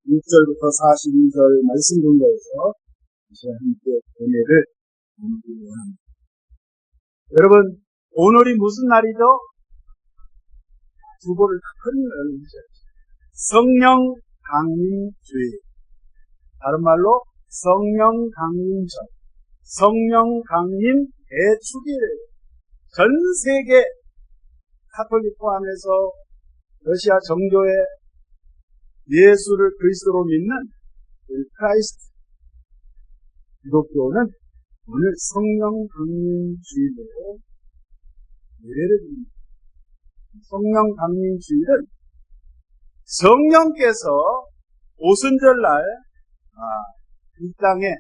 6절부터 42절 말씀 공부에서 함께 은혜를 나누기 원합니다. 여러분, 오늘이 무슨 날이죠? 주보를 큰 의미죠. 성령 강림주일. 다른 말로 성령 강림절, 성령 강림 대축일. 전 세계 카톨릭 포함해서 러시아 정교회 예수를 그리스도로 믿는 크라이스트 기독교는 오늘 성령 강림주일로 예배를 드립니다. 성령 강림주일은 성령께서 오순절날 이 땅에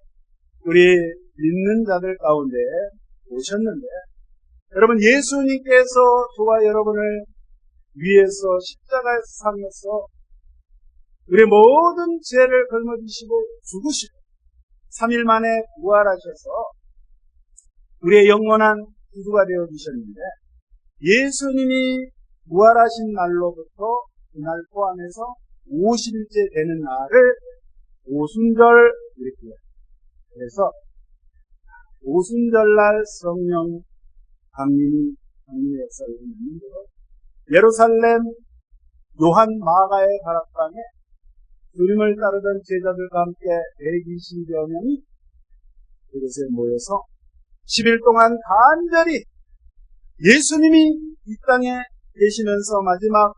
우리 믿는 자들 가운데 오셨는데, 여러분, 예수님께서 저와 여러분을 위해서 십자가에서 상해서 우리의 모든 죄를 걸머지시고 죽으시고 3일 만에 부활하셔서 우리의 영원한 구주가 되어주셨는데, 예수님이 부활하신 날로부터 그날 포함해서 50일째 되는 날을 오순절 이렇게 해요. 그래서 오순절날 성령 강림에서 예루살렘 요한 마가의 다락방에 주님을 따르던 제자들과 함께 120여 명이 그곳에 모여서 10일 동안 간절히 예수님이 이 땅에 계시면서 마지막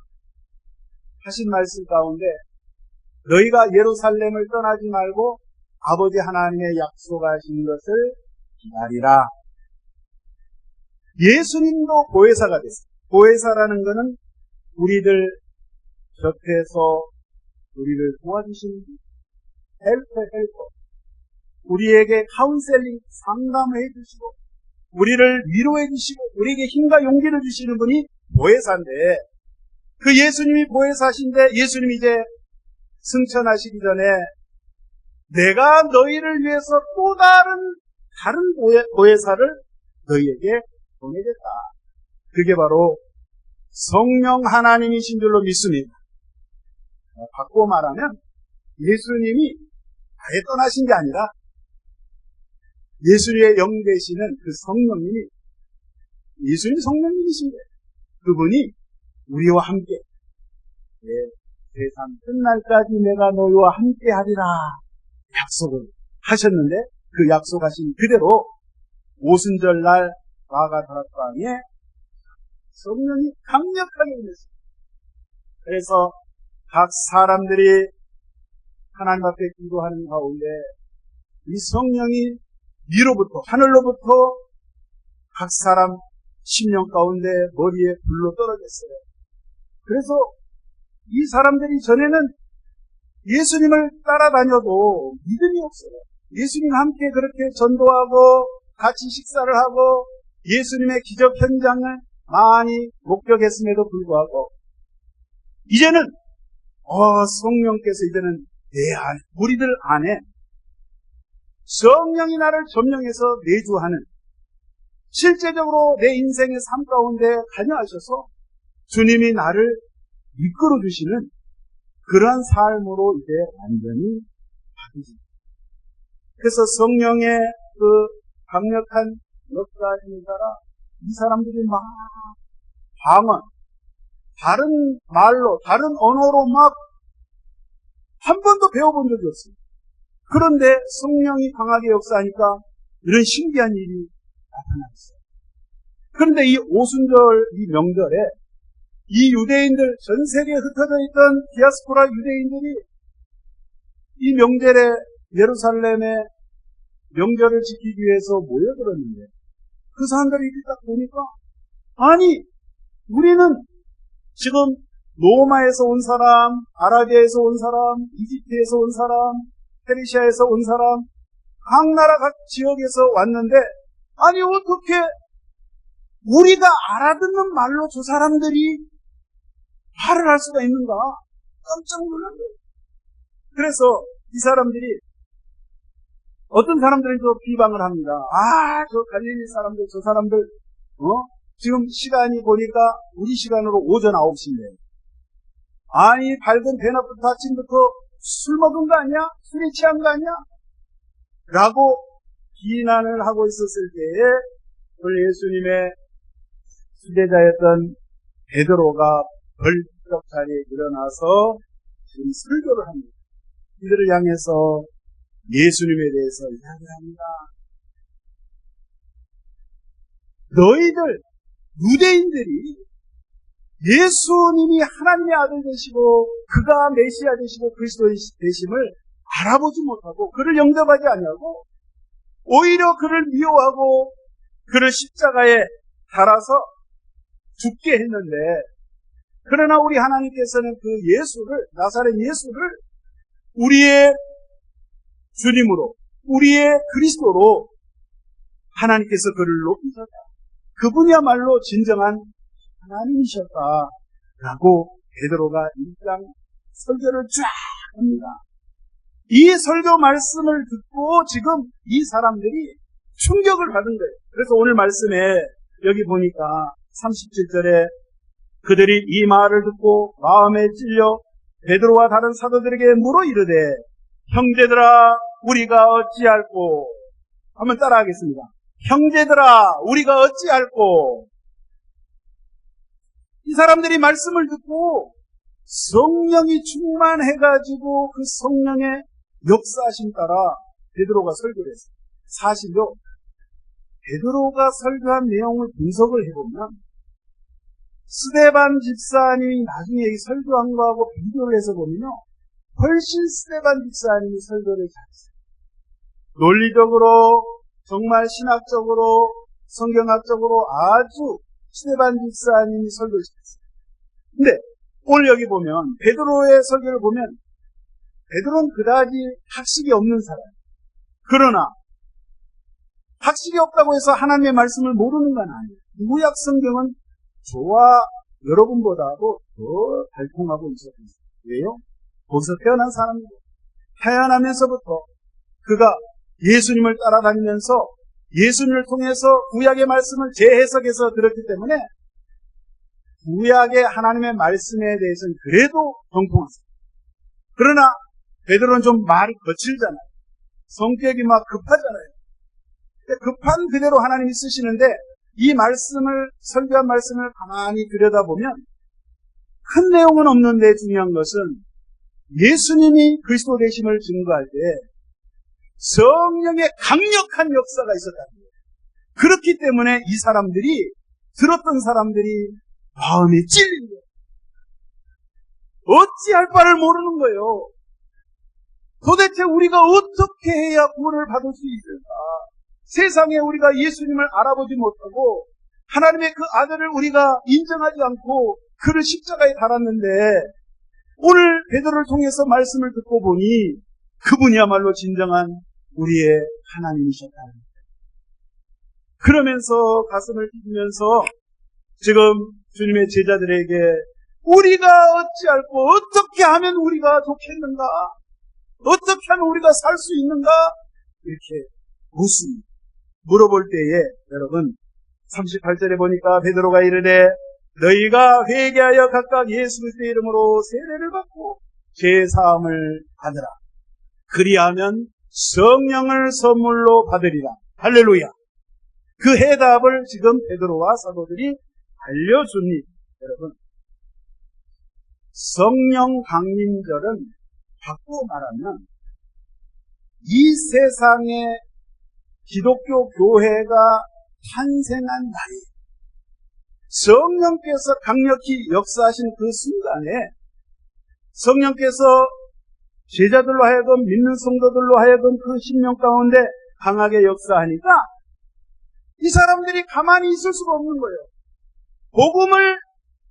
하신 말씀 가운데 너희가 예루살렘을 떠나지 말고 아버지 하나님의 약속하신 것을 기다리라. 예수님도 보혜사가 됐어요. 보혜사라는 것은 우리들 곁에서 우리를 도와주시는 헬퍼, 우리에게 카운셀링, 상담을 해주시고 우리를 위로해 주시고 우리에게 힘과 용기를 주시는 분이 보혜사인데, 그 예수님이 보혜사신데 예수님이 이제 승천하시기 전에 내가 너희를 위해서 또 다른 보혜사를 너희에게 보내겠다. 그게 바로 성령 하나님이신 줄로 믿습니다. 바꾸어 말하면 예수님이 아예 떠나신 게 아니라 예수님의 영 되시는 그 성령님이, 예수님이 성령님이신 거예요. 그분이 우리와 함께 세상 끝날까지 내가 너희와 함께 하리라 약속을 하셨는데, 그 약속하신 그대로 오순절날 마가 다락방에 성령이 강력하게 임했습니다. 그래서 각 사람들이 하나님 앞에 기도하는 가운데 이 성령이 위로부터, 하늘로부터 각 사람 심령 가운데 머리에 불로 떨어졌어요. 그래서 이 사람들이 전에는 예수님을 따라다녀도 믿음이 없어요. 예수님과 함께 그렇게 전도하고 같이 식사를 하고 예수님의 기적 현장을 많이 목격했음에도 불구하고 이제는 성령께서 이제는 내 안에, 우리들 안에 성령이 나를 점령해서 내주하는, 실제적으로 내 인생의 삶 가운데 관여하셔서 주님이 나를 이끌어 주시는 그러한 삶으로 이제 완전히 바뀌습니다. 그래서 성령의 그 강력한 역사에 따라 이 사람들이 막 방언, 다른 말로, 다른 언어로 막 한 번도 배워본 적이 없어요. 그런데 성령이 강하게 역사하니까 이런 신기한 일이 나타났어요. 그런데 이 오순절, 이 명절에 이 유대인들, 전 세계에 흩어져 있던 디아스포라 유대인들이 이 명절에 예루살렘의 명절을 지키기 위해서 모여들었는데, 그 사람들이 이렇게 딱 보니까, 아니, 우리는 지금 로마에서 온 사람, 아라비아에서 온 사람, 이집트에서 온 사람, 페르시아에서 온 사람, 각 나라 각 지역에서 왔는데, 아니 어떻게 우리가 알아듣는 말로 저 사람들이 말을 할 수가 있는가? 깜짝 놀란 거예요. 그래서 이 사람들이, 어떤 사람들은 저 비방을 합니다. 저 갈릴리 사람들, 저 사람들, 지금 시간이 보니까 우리 시간으로 오전 9시인데, 아니 밝은 대낮부터 아침부터 술 먹은 거 아니야? 술이 취한 거 아니야? 라고 비난을 하고 있었을 때에 우리 예수님의 수제자였던 베드로가 벌떡 자리에 일어나서 지금 설교를 합니다. 이들을 향해서 예수님에 대해서 이야기를 합니다. 너희들 유대인들이 예수님이 하나님의 아들 되시고 그가 메시아 되시고 그리스도 되심을 알아보지 못하고 그를 영접하지 아니하고 오히려 그를 미워하고 그를 십자가에 달아서 죽게 했는데, 그러나 우리 하나님께서는 그 예수를, 나사렛 예수를 우리의 주님으로, 우리의 그리스도로 하나님께서 그를 높이셨다. 그분이야말로 진정한 하나님이셨다라고 베드로가 1장 설교를 쫙 합니다. 이 설교 말씀을 듣고 지금 이 사람들이 충격을 받은 거예요. 그래서 오늘 말씀에 여기 보니까 37절에 그들이 이 말을 듣고 마음에 찔려 베드로와 다른 사도들에게 물어 이르되 형제들아 우리가 어찌할꼬. 한번 따라하겠습니다. 형제들아 우리가 어찌할꼬. 이 사람들이 말씀을 듣고 성령이 충만해가지고 그 성령의 역사하심 따라 베드로가 설교를 했어요. 사실요, 베드로가 설교한 내용을 분석을 해보면 스데반 집사님이 나중에 이 설교한 거하고 비교를 해서 보면요, 훨씬 스데반 집사님이 설교를 잘했어요. 논리적으로, 정말 신학적으로, 성경학적으로 아주 스데반 집사님이 설교를 잘했어요. 근데 오늘 여기 보면 베드로의 설교를 보면 베드로는 그다지 학식이 없는 사람. 그러나 학식이 없다고 해서 하나님의 말씀을 모르는 건 아니에요. 구약 성경은 저와 여러분보다도 더 발통하고 있었어요. 왜요? 거기서 태어난 사람이고 태어나면서부터 그가 예수님을 따라다니면서 예수님을 통해서 구약의 말씀을 재해석해서 들었기 때문에 구약의 하나님의 말씀에 대해서는 그래도 정통했어요. 그러나 베드로는 좀 말이 거칠잖아요. 성격이 막 급하잖아요. 급한 그대로 하나님이 쓰시는데 이 말씀을, 설교한 말씀을 가만히 들여다보면 큰 내용은 없는데 중요한 것은 예수님이 그리스도 되심을 증거할 때 성령의 강력한 역사가 있었다는 거예요. 그렇기 때문에 이 사람들이, 들었던 사람들이 마음에 찔린 거예요. 어찌할 바를 모르는 거예요. 도대체 우리가 어떻게 해야 구원을 받을 수 있을까? 세상에 우리가 예수님을 알아보지 못하고 하나님의 그 아들을 우리가 인정하지 않고 그를 십자가에 달았는데 오늘 베드로를 통해서 말씀을 듣고 보니 그분이야말로 진정한 우리의 하나님이셨다는 거예요. 그러면서 가슴을 찢으면서 지금 주님의 제자들에게 우리가 어찌할꼬, 어떻게 하면 우리가 좋겠는가? 어떻게 하면 우리가 살 수 있는가? 이렇게 묻습니다. 물어볼 때에 여러분 38절에 보니까 베드로가 이르되 너희가 회개하여 각각 예수 그리스도의 이름으로 세례를 받고 죄사함을 받으라. 그리하면 성령을 선물로 받으리라. 할렐루야. 그 해답을 지금 베드로와 사도들이 알려줍니다. 여러분, 성령 강림절은 바꾸어 말하면 이 세상에 기독교 교회가 탄생한 날이 성령께서 강력히 역사하신 그 순간에 성령께서 제자들로 하여금, 믿는 성도들로 하여금 그 심령 가운데 강하게 역사하니까 이 사람들이 가만히 있을 수가 없는 거예요. 복음을,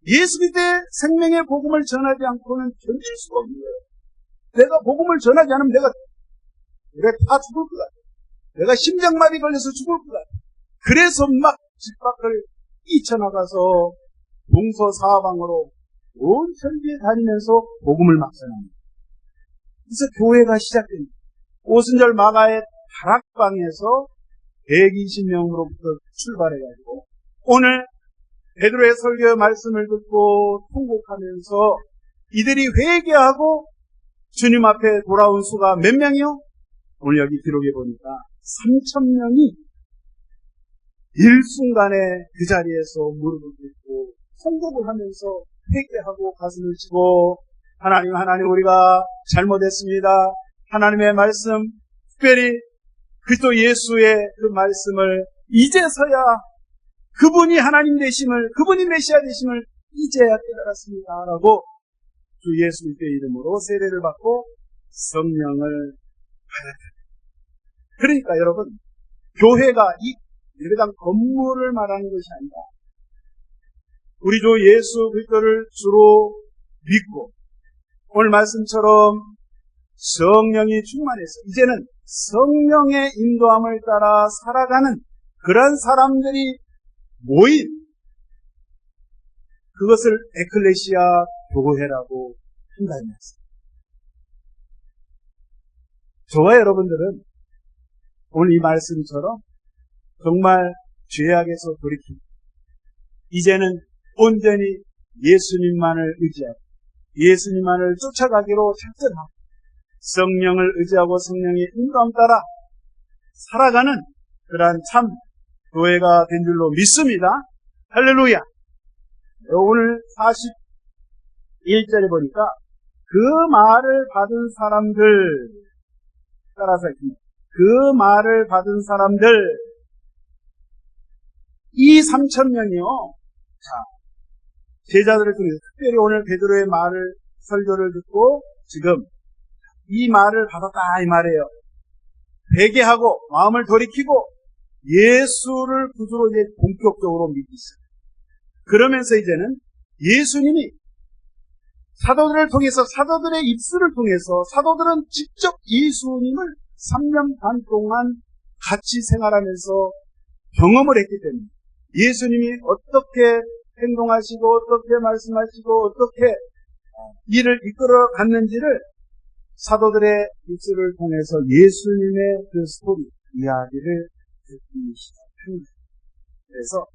예수 그리스도의 생명의 복음을 전하지 않고는 견딜 수가 없는 거예요. 내가 복음을 전하지 않으면 내가 다 죽을 것 같아. 내가 심장마비 걸려서 죽을 것 같아. 그래서 막 집 밖을 뛰쳐나가서 동서사방으로 온 천지에 다니면서 복음을 막 전합니다. 그래서 교회가 시작됩니다. 오순절 마가의 다락방에서 120명으로부터 출발해가지고 오늘 베드로의 설교 말씀을 듣고 통곡하면서 이들이 회개하고 주님 앞에 돌아온 수가 몇 명이요? 오늘 여기 기록해 보니까 3,000명이 일순간에 그 자리에서 무릎을 꿇고 통곡을 하면서 회개하고 가슴을 치고 하나님 우리가 잘못했습니다. 하나님의 말씀, 특별히 그리스도 예수의 그 말씀을 이제서야 그분이 하나님 되심을, 그분이 메시아 되심을 이제야 깨달았습니다. 라고 주 예수 그리스도의 이름으로 세례를 받고 성령을 받았다. 그러니까 여러분, 교회가 이 예배당 건물을 말하는 것이 아니라 우리 주 예수 그리스도를 주로 믿고 오늘 말씀처럼 성령이 충만해서 이제는 성령의 인도함을 따라 살아가는 그런 사람들이 모인 그것을 에클레시아 교회라고 한다는 말씀. 저와 여러분들은 오늘 이 말씀처럼 정말 죄악에서 돌이키고 이제는 온전히 예수님만을 의지하고 예수님만을 쫓아가기로 작정하고 성령을 의지하고 성령의 인도함 따라 살아가는 그러한 참 교회가 된 줄로 믿습니다. 할렐루야. 오늘 41절에 보니까 그 말을 받은 사람들 따라서 그 말을 받은 사람들 이 3,000명이요. 자, 제자들을 통해서 특별히 오늘 베드로의 말을 설교를 듣고 지금 이 말을 받았다 이 말이에요. 회개하고 마음을 돌이키고 예수를 구주로 이제 본격적으로 믿기 시작해요. 그러면서 이제는 예수님이 사도들을 통해서 사도들의 입술을 통해서 사도들은 직접 예수님을 3년 반 동안 같이 생활하면서 경험을 했기 때문에 예수님이 어떻게 행동하시고 어떻게 말씀하시고 어떻게 일을 이끌어 갔는지를 사도들의 입술을 통해서 예수님의 그 스토리, 이야기를 듣기 시작합니다. 그래서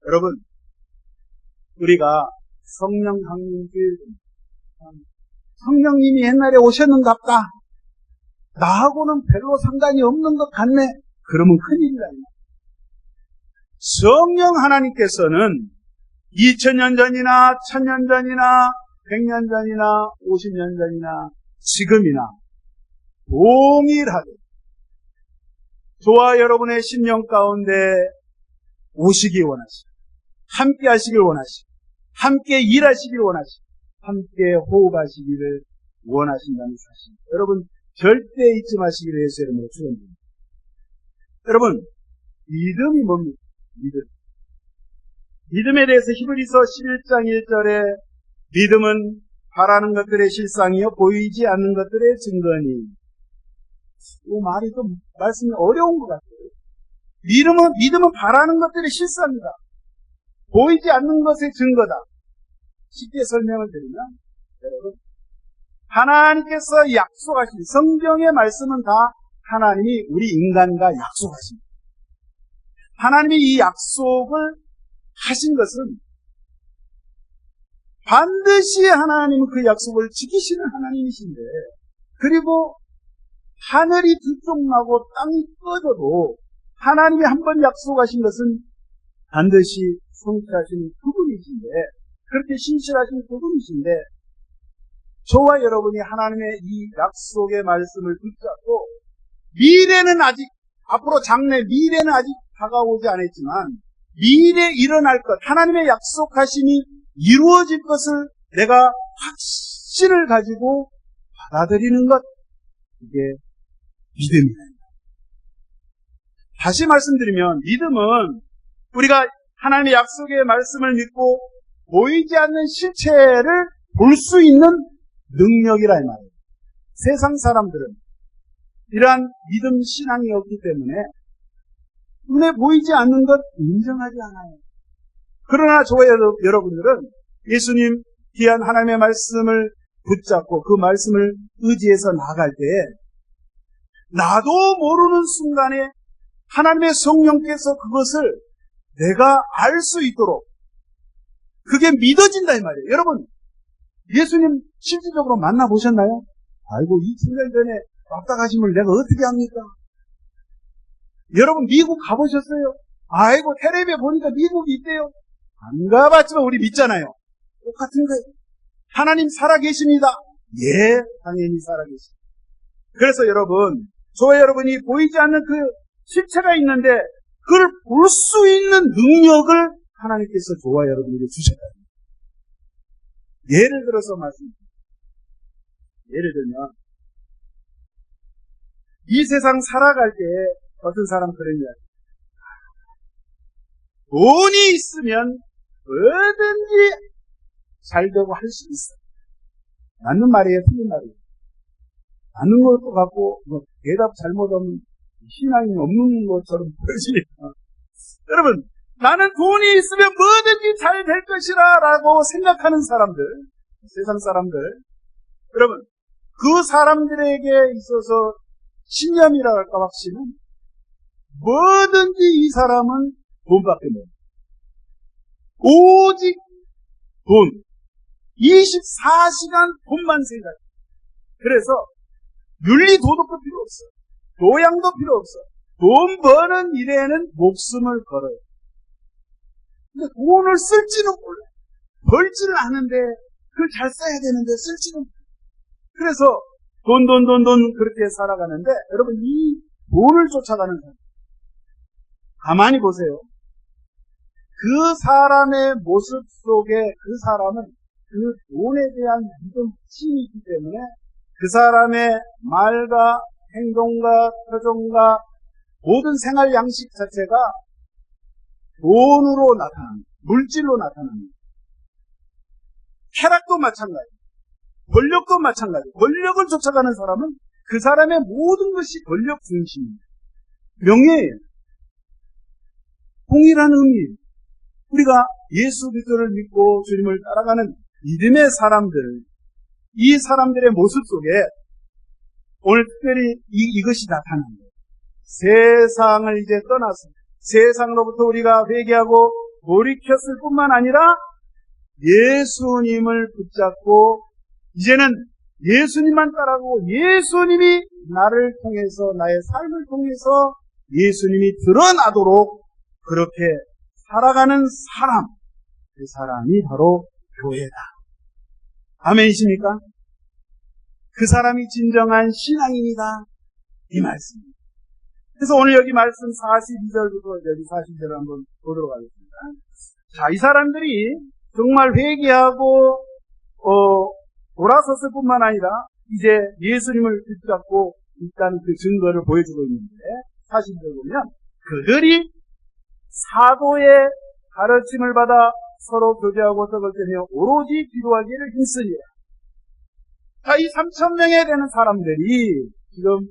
여러분, 우리가 성령 강림주일 성령님이 옛날에 오셨는갑다. 나하고는 별로 상관이 없는 것 같네. 그러면 큰일이다. 성령 하나님께서는 2000년 전이나 1000년 전이나 100년 전이나 50년 전이나 지금이나 동일하게 저와 여러분의 심령 가운데 오시기 원하시고 함께 하시길 원하시고 함께 일하시길 원하시고 함께 호흡하시기를 원하신다는 사실. 여러분 절대 잊지 마시기를 예수의 이름으로 축원드립니다. 여러분 믿음이 뭡니까? 믿음에 대해서 히브리서 11장 1절에 믿음은 바라는 것들의 실상이요 보이지 않는 것들의 증거니. 이 말이 좀 말씀이 어려운 것 같아요. 믿음은 바라는 것들의 실상이다. 보이지 않는 것의 증거다. 쉽게 설명을 드리면 여러분 하나님께서 약속하신 성경의 말씀은 다 하나님이 우리 인간과 약속하십니다. 하나님이 이 약속을 하신 것은 반드시 하나님은 그 약속을 지키시는 하나님이신데 그리고 하늘이 들쭉나고 땅이 꺼져도 하나님이 한번 약속하신 것은 반드시 성취하시는 그분이신데 그렇게 신실하신 그분이신데 저와 여러분이 하나님의 이 약속의 말씀을 붙잡고 미래는 아직 앞으로 장래 미래는 아직 다가오지 않았지만 미래에 일어날 것 하나님의 약속하심이 이루어질 것을 내가 확신을 가지고 받아들이는 것 이게 믿음이다. 다시 말씀드리면 믿음은 우리가 하나님의 약속의 말씀을 믿고 보이지 않는 실체를 볼 수 있는 능력이라 이 말이에요. 세상 사람들은 이러한 믿음 신앙이 없기 때문에 눈에 보이지 않는 것 인정하지 않아요. 그러나 저와 여러분들은 예수님 귀한 하나님의 말씀을 붙잡고 그 말씀을 의지해서 나아갈 때에 나도 모르는 순간에 하나님의 성령께서 그것을 내가 알 수 있도록 그게 믿어진다 이 말이에요. 여러분 예수님 실질적으로 만나보셨나요? 아이고 2000년 전에 왔다 가시면 내가 어떻게 합니까? 여러분 미국 가보셨어요? 아이고 텔레비에 보니까 미국이 있대요. 안 가봤지만 우리 믿잖아요. 똑같은 거예요. 하나님 살아계십니다. 예, 당연히 살아계십니다. 그래서 여러분, 저와 여러분이 보이지 않는 그 실체가 있는데 그걸 볼 수 있는 능력을 하나님께서 저와 여러분에게 주셨다. 예를 들어서 말씀드립니다. 예를 들면 이 세상 살아갈 때 어떤 사람 그런 이야기. 돈이 있으면 뭐든지 잘 되고 할 수 있어. 맞는 말이에요, 틀린 말이에요. 맞는 것도 같고 대답 잘못하면 신앙이 없는 것처럼 보여지니까. 여러분, 나는 돈이 있으면 뭐든지 잘 될 것이라 라고 생각하는 사람들, 세상 사람들, 여러분, 그 사람들에게 있어서 신념이라 할까 확신은 뭐든지 이 사람은 돈밖에 못. 오직 돈. 24시간 돈만 생각해. 그래서 윤리 도덕도 필요 없어. 교양도 필요 없어. 돈 버는 일에는 목숨을 걸어요. 근데 돈을 쓸지는 몰라. 벌지는 않은데 그걸 잘 써야 되는데 쓸지는 몰라. 그래서 돈 그렇게 살아가는데 여러분 이 돈을 쫓아가는 사람 가만히 보세요. 그 사람의 모습 속에 그 사람은 그 돈에 대한 믿음이 있기 때문에 그 사람의 말과 행동과 표정과 모든 생활 양식 자체가 돈으로 나타납니다. 물질로 나타납니다. 쾌락도 마찬가지, 권력도 마찬가지. 권력을 쫓아가는 사람은 그 사람의 모든 것이 권력 중심입니다. 명예예요. 동일한 의미예요. 우리가 예수 그리스도를 믿고 주님을 따라가는 믿음의 사람들, 이 사람들의 모습 속에 오늘 특별히 이것이 나타납니다. 세상을 이제 떠나서 세상으로부터 우리가 회개하고 돌이켰을 뿐만 아니라 예수님을 붙잡고 이제는 예수님만 따라가고 예수님이 나를 통해서 나의 삶을 통해서 예수님이 드러나도록 그렇게 살아가는 사람, 그 사람이 바로 교회다. 아멘이십니까? 그 사람이 진정한 신앙입니다. 이 말씀입니다. 그래서 오늘 여기 말씀 42절부터 여기 40절을 한번 보도록 하겠습니다. 자, 이 사람들이 정말 회개하고 돌아섰을 뿐만 아니라 이제 예수님을 붙잡고 있다는 그 증거를 보여주고 있는데 40절 보면 그들이 사도의 가르침을 받아 서로 교제하고 떡을 떼며 오로지 기도하기를 힘쓰니라. 자, 이 3,000명에 되는 사람들이 지금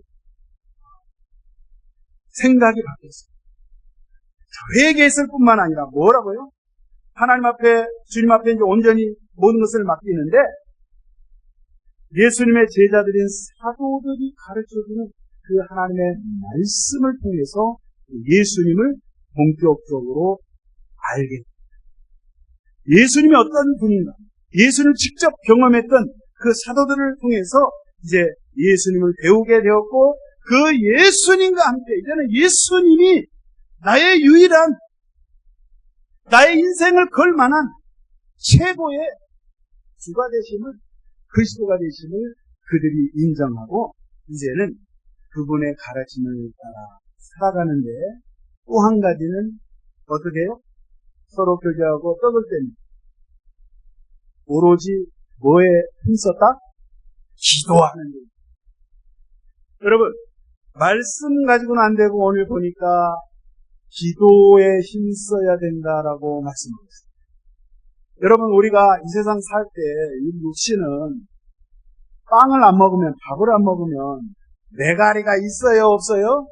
생각이 바뀌었어요. 회개했을 뿐만 아니라 뭐라고요? 하나님 앞에, 주님 앞에 이제 온전히 모든 것을 맡기는데 예수님의 제자들인 사도들이 가르쳐주는 그 하나님의 말씀을 통해서 예수님을 본격적으로 알게 됩니다. 예수님이 어떤 분인가? 예수님을 직접 경험했던 그 사도들을 통해서 이제 예수님을 배우게 되었고 그 예수님과 함께 이제는 예수님이 나의 유일한 나의 인생을 걸 만한 최고의 주가 되심을 그리스도가 되심을 그들이 인정하고 이제는 그분의 가르침을 따라 살아가는데 또 한 가지는 어떻게 해요? 서로 교제하고 떡을 뗍니다. 오로지 뭐에 힘썼다? 기도하는 거예요. 여러분, 말씀 가지고는 안 되고 오늘 보니까 기도에 힘써야 된다라고 말씀하고 있습니다. 여러분, 우리가 이 세상 살 때 이 육신은 빵을 안 먹으면, 밥을 안 먹으면 메가리가 있어요, 없어요?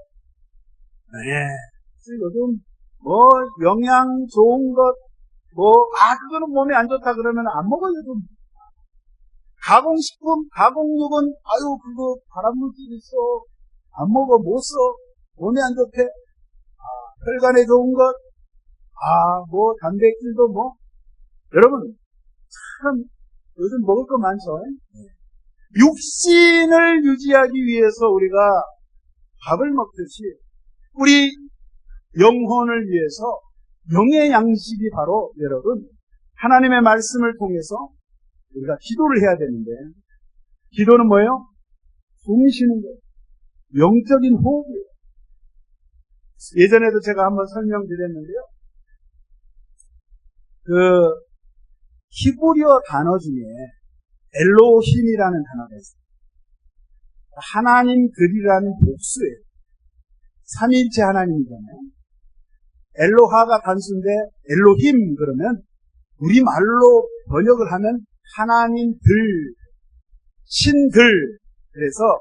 네. 요즘 영양 좋은 것 그거는 몸에 안 좋다 그러면 안 먹어요. 좀. 가공식품, 가공육은 그거 발암물질 있어. 안 먹어, 못 써. 몸에 안 좋대. 혈관에 좋은 것, 단백질도 여러분, 참, 요즘 먹을 거 많죠? 네. 육신을 유지하기 위해서 우리가 밥을 먹듯이 우리 영혼을 위해서 영의 양식이 바로 여러분 하나님의 말씀을 통해서 우리가 기도를 해야 되는데, 기도는 뭐예요? 숨 쉬는 거예요. 영적인 호흡이에요. 예전에도 제가 한번 설명드렸는데요. 히브리어 단어 중에 엘로힘이라는 단어가 있어요. 하나님들이라는 복수예요. 삼위일체 하나님이잖아요. 엘로하가 단수인데 엘로힘 그러면 우리말로 번역을 하면 하나님들, 신들. 그래서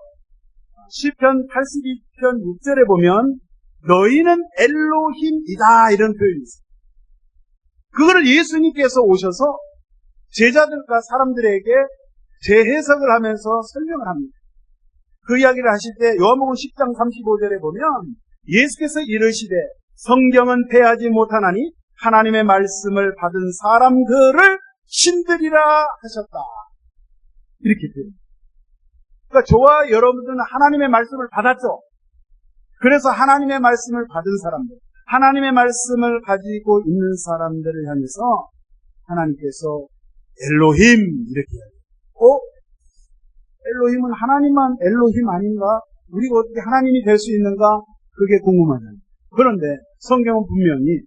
시편 82편 6절에 보면 너희는 엘로힘이다 이런 표현이 있어요. 그거를 예수님께서 오셔서 제자들과 사람들에게 재해석을 하면서 설명을 합니다. 그 이야기를 하실 때 요한복음 10장 35절에 보면 예수께서 이르시되 성경은 패하지 못하나니 하나님의 말씀을 받은 사람들을 신들이라 하셨다. 이렇게 돼요. 그러니까 저와 여러분들은 하나님의 말씀을 받았죠. 그래서 하나님의 말씀을 받은 사람들, 하나님의 말씀을 가지고 있는 사람들을 향해서 하나님께서 엘로힘 이렇게 이야기해요. 엘로힘은 하나님만 엘로힘 아닌가? 우리가 어떻게 하나님이 될 수 있는가? 그게 궁금하잖아요. 그런데 성경은 분명히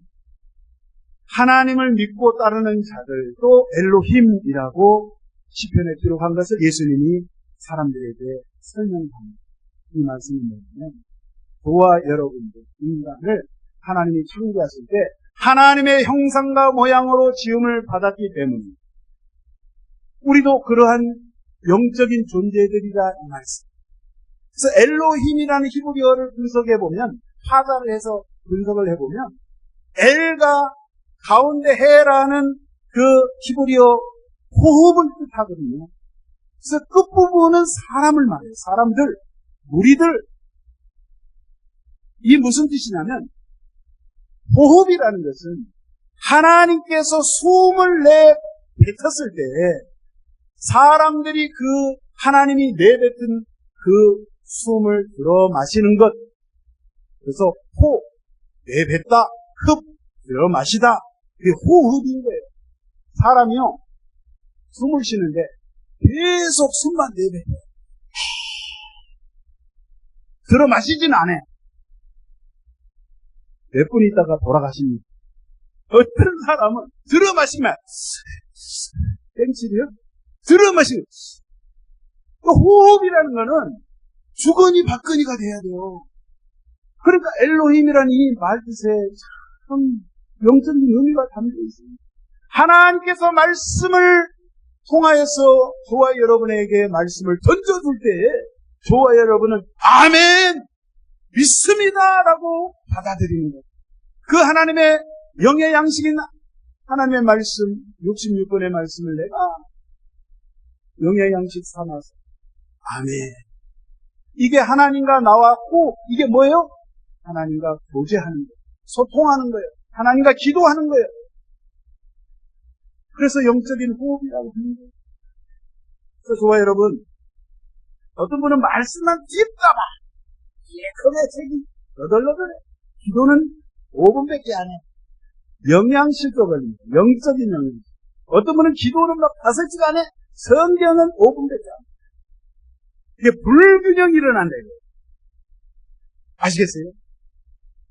하나님을 믿고 따르는 자들도 엘로힘이라고 시편에 기록한 것을 예수님이 사람들에게 설명합니다. 이 말씀이 뭐냐면 저와 여러분들 인간을 하나님이 창조하실 때 하나님의 형상과 모양으로 지음을 받았기 때문에 우리도 그러한 영적인 존재들이라 이 말씀. 그래서 엘로힘이라는 히브리어를 분석해보면, 파다를 해서 분석을 해보면 엘가 가운데 해라는 그 히브리어 호흡을 뜻하거든요. 그래서 끝부분은 사람을 말해요. 사람들, 무리들. 이게 무슨 뜻이냐면 호흡이라는 것은 하나님께서 숨을 내뱉었을 때 사람들이 그 하나님이 내뱉은 그 숨을 들어 마시는 것. 그래서 호, 내뱉다, 흡, 들어 마시다. 그게 호흡인 거예요. 사람이요, 숨을 쉬는데 계속 숨만 내뱉어요. 들어 마시진 않아요. 몇 분 있다가 돌아가십니다. 어떤 사람은 들어 마시면 땡치리요? 들어 마시면 호흡이라는 거는 주거니 받거니가 돼야 돼요. 그러니까 엘로힘이라는 이 말 뜻에 참 영적인 의미가 담겨 있습니다. 하나님께서 말씀을 통하여서 저와 여러분에게 말씀을 던져줄 때 저와 여러분은 아멘! 믿습니다! 라고 받아들이는 거예요. 그 하나님의 영의 양식인 하나님의 말씀, 66번의 말씀을 내가 영의 양식 삼아서 아멘. 이게 하나님과 나와 이게 뭐예요? 하나님과 교제하는 거예요. 소통하는 거예요. 하나님과 기도하는 거예요. 그래서 영적인 호흡이라고 하는 거예요. 그래서 저와 여러분, 어떤 분은 말씀만 찝까봐 예컨대 책이 너덜너덜해. 기도는 5분밖에 안 해. 영양실도 걸립니다. 영적인 영양. 어떤 분은 기도는 막 5시간 안 해. 성경은 5분밖에 안 해. 이게 불균형이 일어난다 이거예요. 아시겠어요?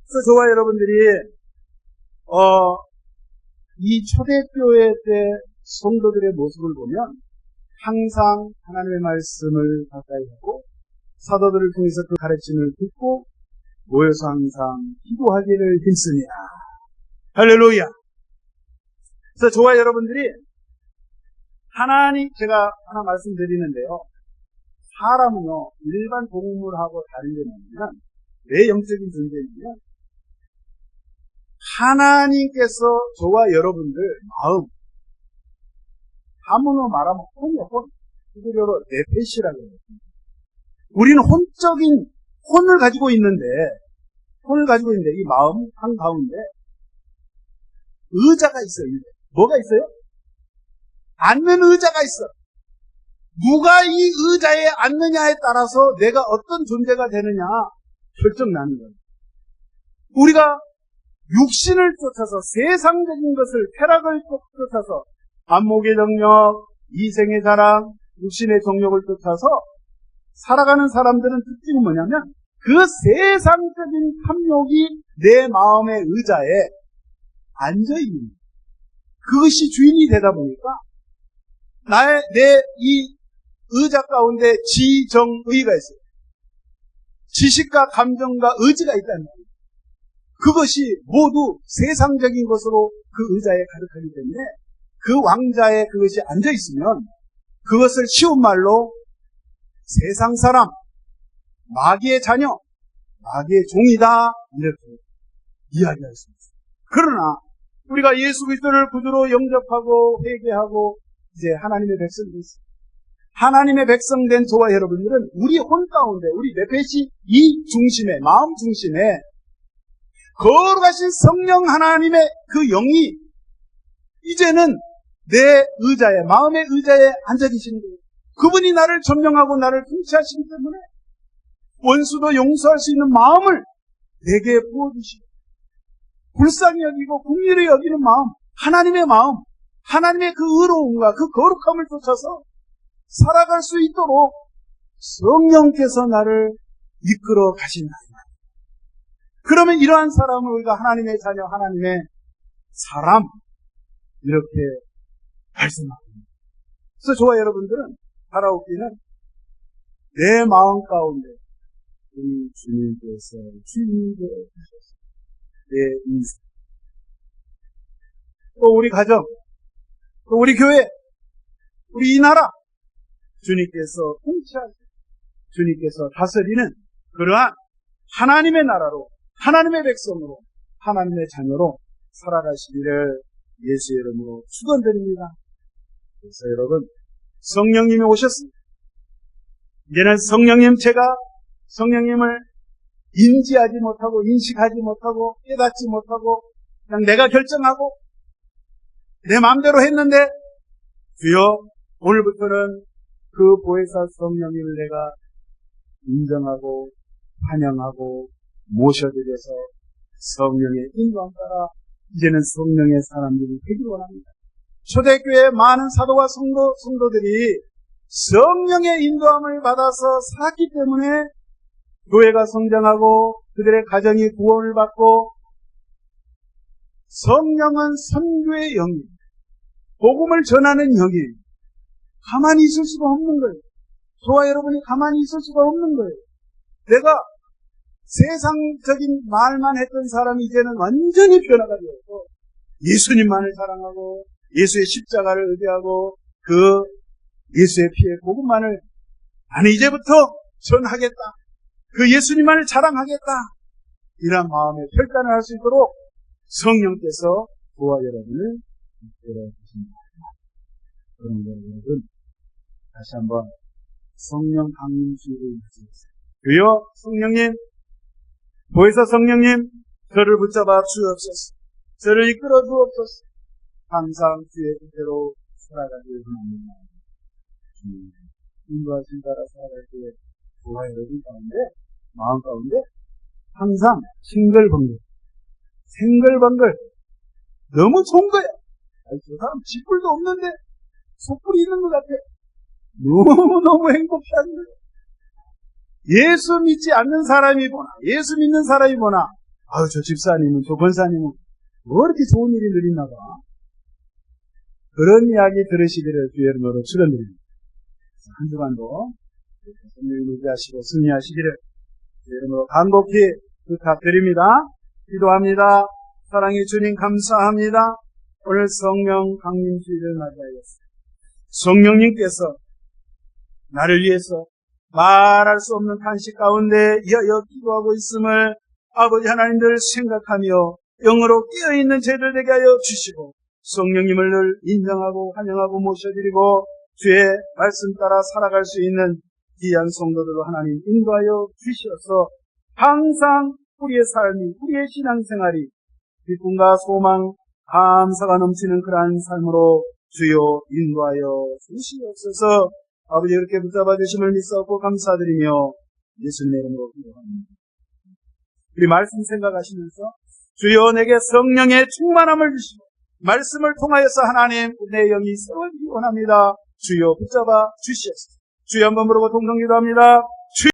그래서 저와 여러분들이 이 초대교회 때 성도들의 모습을 보면 항상 하나님의 말씀을 가까이 하고 사도들을 통해서 그 가르침을 듣고 모여서 항상 기도하기를 힘쓰니라. 할렐루야. 그래서 저와 여러분들이 제가 하나 말씀드리는데요. 사람은요, 일반 동물하고 다른 게 뭐냐면, 왜 영적인 존재냐면, 하나님께서 저와 여러분들 마음, 한문으로 말하면 혼이요, 혼. 히브리어로 네페시라고 해요. 우리는 혼을 가지고 있는데, 이 마음 한가운데, 의자가 있어요. 뭐가 있어요? 앉는 의자가 있어. 누가 이 의자에 앉느냐에 따라서 내가 어떤 존재가 되느냐 결정나는 거예요. 우리가 육신을 쫓아서 세상적인 것을 쾌락을 쫓아서 안목의 정력, 이생의 자랑, 육신의 정력을 쫓아서 살아가는 사람들은 특징이 뭐냐면 그 세상적인 탐욕이 내 마음의 의자에 앉아있는 거예요. 그것이 주인이 되다 보니까 내 이 의자 가운데 지정의가 있어요. 지식과 감정과 의지가 있다는 거예요. 그것이 모두 세상적인 것으로 그 의자에 가득하기 때문에 그 왕자에 그것이 앉아있으면 그것을 쉬운 말로 세상 사람, 마귀의 자녀, 마귀의 종이다 이렇게 이야기할 수 있어요. 그러나 우리가 예수 그리스도를 구주로 영접하고 회개하고 이제 하나님의 백성이 있어요. 하나님의 백성된 저와 여러분들은 우리 혼 가운데 우리 내펫이 이 중심에 마음 중심에 거룩하신 성령 하나님의 그 영이 이제는 내 의자에 마음의 의자에 앉아 계시는 거예요. 그분이 나를 점령하고 나를 통치하시기 때문에 원수도 용서할 수 있는 마음을 내게 부어주시고 불쌍히 여기고 긍휼히 여기는 마음, 하나님의 마음, 하나님의 그 의로움과 그 거룩함을 쫓아서 살아갈 수 있도록 성령께서 나를 이끌어 가신다. 그러면 이러한 사람을 우리가 하나님의 자녀, 하나님의 사람 이렇게 말씀합니다. 그래서 저와 여러분들은 바라옵기는 내 마음 가운데 우리 주님께서 주인이 되어주셔서 내 인생, 또 우리 가정, 또 우리 교회, 우리 이 나라 주님께서 통치하시고 주님께서 다스리는 그러한 하나님의 나라로 하나님의 백성으로 하나님의 자녀로 살아가시기를 예수의 이름으로 축원드립니다. 그래서 여러분 성령님이 오셨습니다. 이제는 제가 성령님을 인지하지 못하고 인식하지 못하고 깨닫지 못하고 그냥 내가 결정하고 내 마음대로 했는데 주여 오늘부터는 그 보혜사 성령님을 내가 인정하고 환영하고 모셔드려서 성령의 인도함 따라 이제는 성령의 사람들이 되기를 원합니다. 초대교회 많은 사도와 성도들이 성령의 인도함을 받아서 살았기 때문에 교회가 성장하고 그들의 가정이 구원을 받고 성령은 선교의 영입니다. 복음을 전하는 영이에요. 가만히 있을 수가 없는 거예요. 저와 여러분이 가만히 있을 수가 없는 거예요. 내가 세상적인 말만 했던 사람이 이제는 완전히 변화가 되어서 예수님만을 사랑하고 예수의 십자가를 의지하고 그 예수의 피의 복음만을 나는 이제부터 전하겠다. 그 예수님만을 자랑하겠다. 이런 마음의 결단을 할 수 있도록 성령께서 저와 여러분을 이끌어 주십니다. 그런 여러분 다시 한번 성령 강림주의를 맞이했어요. 주여 성령님, 보혜사 성령님, 저를 붙잡아 주옵소서. 저를 이끌어 주옵소서. 항상 주의 뜻대로 살아가길 원합니다. 인도하신 따라 살아갈 때 저와 여러분 가운데 마음 가운데 항상 싱글벙글 생글벙글 너무 좋은 거야. 저 사람 쥐뿔도 없는데 속뿔이 있는 것 같아. 너무 행복해하는 거야. 예수 믿지 않는 사람이 보나 예수 믿는 사람이 보나 아유 저 집사님은 저 권사님은 왜 이렇게 좋은 일이 느리나 봐. 그런 이야기 들으시기를 주의 이름으로 축원드립니다. 한 주간도 성령을 의지하시고 승리하시기를 주의 이름으로 간곡히 부탁드립니다. 기도합니다. 사랑의 주님 감사합니다. 오늘 성령 강림주의를 맞이하였습니다. 성령님께서 나를 위해서 말할 수 없는 탄식 가운데 이하여 기도하고 있음을 아버지 하나님들 생각하며 영으로 깨어있는 죄를 되게 하여 주시고 성령님을 늘 인정하고 환영하고 모셔드리고 주의 말씀 따라 살아갈 수 있는 귀한 성도들로 하나님 인도하여 주시어서 항상 우리의 삶이 우리의 신앙생활이 기쁨과 소망 감사가 넘치는 그러한 삶으로 주여 인도하여 주시옵소서. 아버지 이렇게 붙잡아 주심을 믿사옵고 감사드리며 예수님의 이름으로 기도합니다. 우리 말씀 생각하시면서 주여 내게 성령의 충만함을 주시고 말씀을 통하여서 하나님 내 영이 새로워지기 원합니다. 주여 붙잡아 주시옵소서. 주여 한번 물어보 동성 기도합니다.